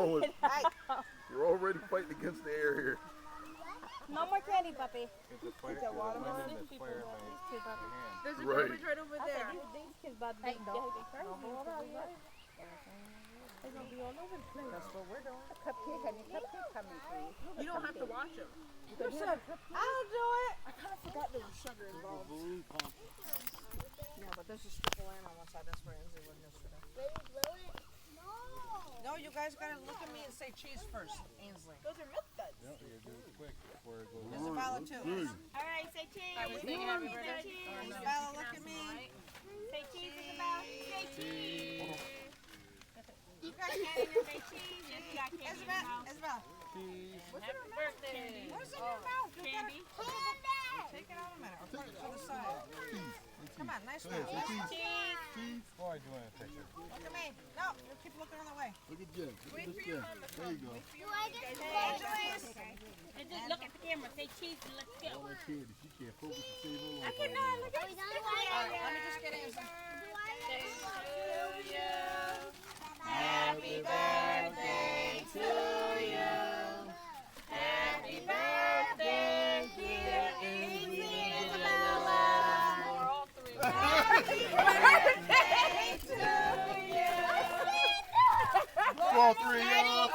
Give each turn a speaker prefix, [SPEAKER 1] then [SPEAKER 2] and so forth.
[SPEAKER 1] going. You're already fighting against the air here.
[SPEAKER 2] No more candy, puppy.
[SPEAKER 3] It's a fire. There's a watermelon. There's a fire by your hand.
[SPEAKER 4] There's a garbage right over there.
[SPEAKER 2] These kids about to be crazy.
[SPEAKER 5] They're gonna be all over the place.
[SPEAKER 6] That's what we're doing. A cupcake, I need cupcake coming for you.
[SPEAKER 4] You don't have to watch them.
[SPEAKER 5] I'll do it.
[SPEAKER 4] I kind of forgot there was sugar involved.
[SPEAKER 6] Yeah, but there's a strip of land on one side. That's where Ainsley was yesterday.
[SPEAKER 7] Ready, blow it? No.
[SPEAKER 6] No, you guys gotta look at me and say cheese first, Ainsley.
[SPEAKER 4] Those are milk duds.
[SPEAKER 3] Yep, you do it quick before it goes.
[SPEAKER 6] Isabella too.
[SPEAKER 2] All right, say cheese.
[SPEAKER 6] Isabella,
[SPEAKER 2] Cheese.
[SPEAKER 6] look at me.
[SPEAKER 2] Say cheese, Isabel. Say cheese.
[SPEAKER 6] You got candy in your
[SPEAKER 2] Say cheese. Yes, you got candy in your
[SPEAKER 6] Isabel,
[SPEAKER 2] mouth.
[SPEAKER 6] Isabel.
[SPEAKER 2] Happy birthday.
[SPEAKER 6] What's in your mouth? You
[SPEAKER 2] Candy.
[SPEAKER 6] gotta take it out a minute. Or put it to the side. Come on, nice now.
[SPEAKER 2] Cheese.
[SPEAKER 3] Oh, I do want a picture.
[SPEAKER 6] Look at me. No, you keep looking on the way.
[SPEAKER 1] Look at Jen. Look at this Jen. There you go.
[SPEAKER 7] Do I get
[SPEAKER 6] Angeles.
[SPEAKER 2] And just look at the camera. Say cheese and let's go.
[SPEAKER 1] All that candy. She can't focus to save her life.
[SPEAKER 2] I cannot. Look at
[SPEAKER 7] we
[SPEAKER 2] this.
[SPEAKER 7] done?
[SPEAKER 6] Let me just get Ainsley.
[SPEAKER 2] Happy birthday to you. Happy birthday, dear Isabella. Happy birthday to you.
[SPEAKER 1] All three, y'all.